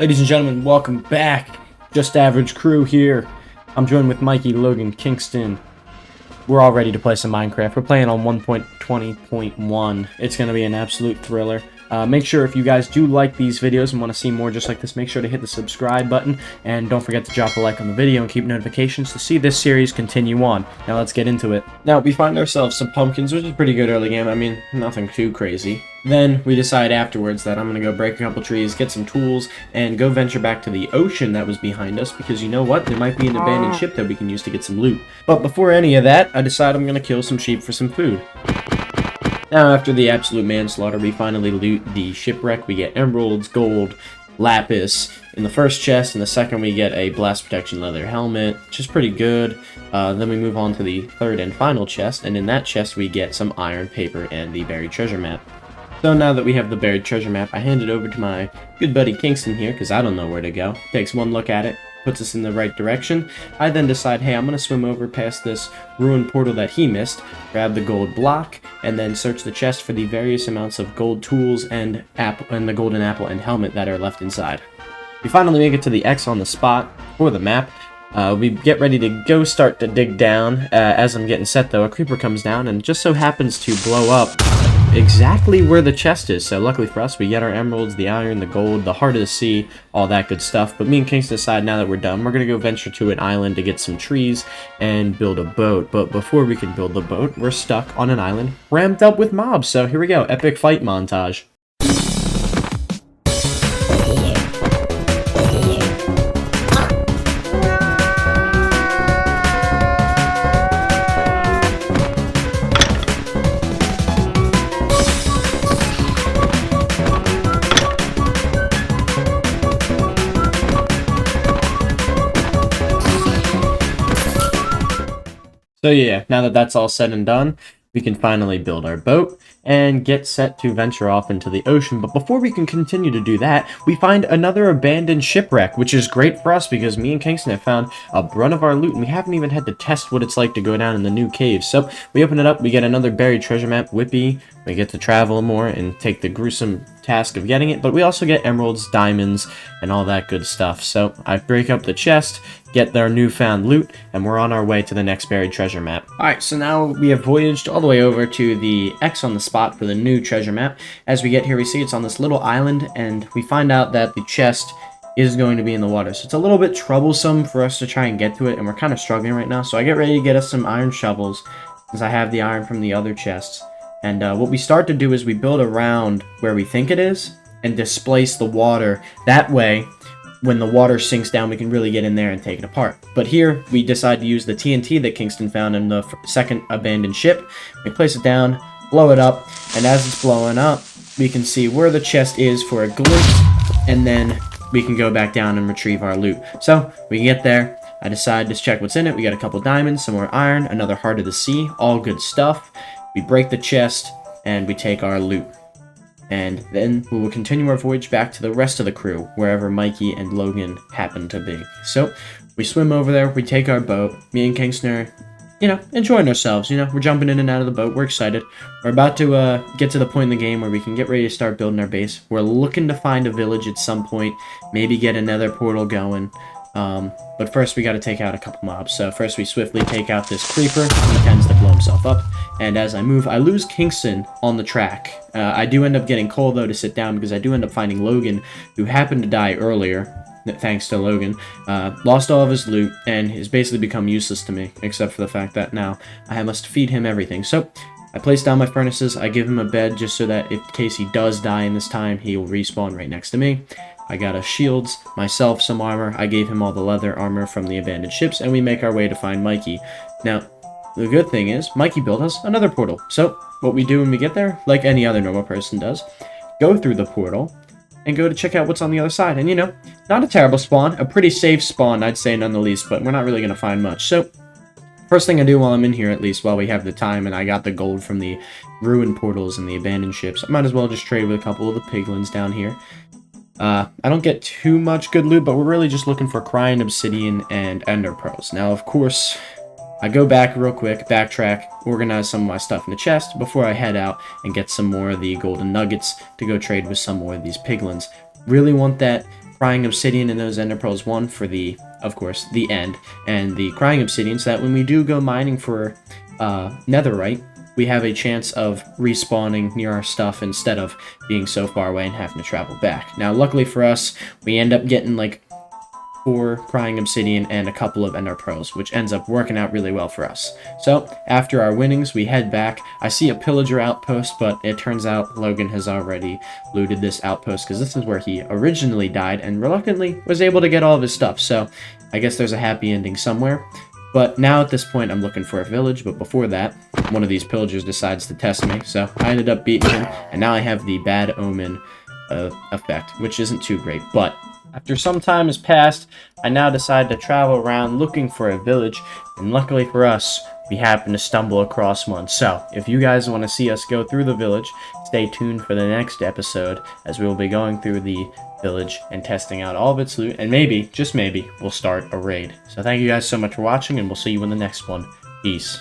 Ladies and gentlemen, welcome back. Just Average crew here. I'm joined with Mikey, Logan, Kingston. We're all ready to play some Minecraft. We're playing on 1.20.1. It's going to be an absolute thriller. Make sure if you guys do like these videos and want to see more just like this, make sure to hit the subscribe button. And don't forget to drop a like on the video and keep notifications to see this series continue on. Now let's get into it. Now we find ourselves some pumpkins, which is pretty good early game. I mean, nothing too crazy. Then we decide afterwards that I'm going to go break a couple trees, get some tools, and go venture back to the ocean that was behind us, because you know what? There might be an abandoned ship that we can use to get some loot. But before any of that, I decide I'm going to kill some sheep for some food. Now, after the absolute manslaughter, we finally loot the shipwreck. We get emeralds, gold, lapis in the first chest. In the second, we get a blast protection leather helmet, which is pretty good. Then we move on to the third and final chest, and in that chest, we get some iron, paper, and the buried treasure map. So now that we have the buried treasure map, I hand it over to my good buddy Kingston here, because I don't know where to go. Takes one look at it, puts us in the right direction. I then decide, hey, I'm going to swim over past this ruined portal that he missed, grab the gold block, and then search the chest for the various amounts of gold tools and the golden apple and helmet that are left inside. We finally make it to the X on the spot for the map. We get ready to go start to dig down. As I'm getting set though, a creeper comes down and just so happens to blow up exactly where the chest is. So luckily for us, we get our emeralds, the iron, the gold, the heart of the sea, all that good stuff. But me and Kingston decide now that we're done, we're going to go venture to an island to get some trees and build a boat. But before we can build the boat, we're stuck on an island rammed up with mobs. So here we go, epic fight montage. So yeah, now that that's all said and done, we can finally build our boat and get set to venture off into the ocean. But before we can continue to do that, we find another abandoned shipwreck, which is great for us because me and Kingston have found a brunt of our loot and we haven't even had to test what it's like to go down in the new cave. So we open it up, we get another buried treasure map, Whippy. We get to travel more and take the gruesome task of getting it, but we also get emeralds, diamonds, and all that good stuff. So I break up the chest, get their newfound loot, and we're on our way to the next buried treasure map. Alright, so now we have voyaged all the way over to the X on the spot for the new treasure map. As we get here, we see it's on this little island, and we find out that the chest is going to be in the water. So it's a little bit troublesome for us to try and get to it, and we're kind of struggling right now. So I get ready to get us some iron shovels, since I have the iron from the other chests. And what we start to do is we build around where we think it is and displace the water. That way, when the water sinks down, we can really get in there and take it apart. But here, we decide to use the TNT that Kingston found in the second abandoned ship. We place it down, blow it up, and as it's blowing up, we can see where the chest is for a glimpse, and then we can go back down and retrieve our loot. So, we get there. I decide to check what's in it. We got a couple diamonds, some more iron, another heart of the sea, all good stuff. We break the chest, and we take our loot. And then we will continue our voyage back to the rest of the crew, wherever Mikey and Logan happen to be. So, we swim over there, we take our boat, me and Kingston are, enjoying ourselves, we're jumping in and out of the boat, we're excited. We're about to get to the point in the game where we can get ready to start building our base. We're looking to find a village at some point, maybe get another portal going. But first we got to take out a couple mobs. So first we swiftly take out this creeper. He tends to blow himself up. And as I move, I lose Kingston on the track. I do end up getting Cole, though, to sit down because I do end up finding Logan, who happened to die earlier, thanks to Logan. Lost all of his loot and has basically become useless to me, except for the fact that now I must feed him everything. So I place down my furnaces. I give him a bed just so that in case he does die in this time, he will respawn right next to me. I got us shields, myself some armor. I gave him all the leather armor from the abandoned ships, and we make our way to find Mikey. Now, the good thing is, Mikey built us another portal. So, what we do when we get there, like any other normal person does, go through the portal, and go to check out what's on the other side. And, not a terrible spawn, a pretty safe spawn, I'd say none the least, but we're not really going to find much. So, first thing I do while I'm in here, at least while we have the time, and I got the gold from the ruined portals and the abandoned ships, I might as well just trade with a couple of the piglins down here. I don't get too much good loot, but we're really just looking for crying obsidian and ender pearls. Now, of course, I go back real quick, backtrack, organize some of my stuff in the chest before I head out and get some more of the golden nuggets to go trade with some more of these piglins. Really want that crying obsidian and those ender pearls, one for the, of course, the end, and the crying obsidian, so that when we do go mining for netherite, we have a chance of respawning near our stuff instead of being so far away and having to travel back. Now, luckily for us, we end up getting like 4 crying obsidian and a couple of ender pearls, which ends up working out really well for us. So after our winnings, we head back. I see a pillager outpost, but it turns out Logan has already looted this outpost, because this is where he originally died and reluctantly was able to get all of his stuff. So I guess there's a happy ending somewhere. But now at this point, I'm looking for a village, but before that, one of these pillagers decides to test me, so I ended up beating him, and now I have the bad omen effect, which isn't too great. But after some time has passed, I now decide to travel around looking for a village, and luckily for us, we happen to stumble across one. So, if you guys want to see us go through the village, stay tuned for the next episode, as we will be going through the village and testing out all of its loot, and maybe, just maybe, we'll start a raid. So thank you guys so much for watching, and we'll see you in the next one. Peace.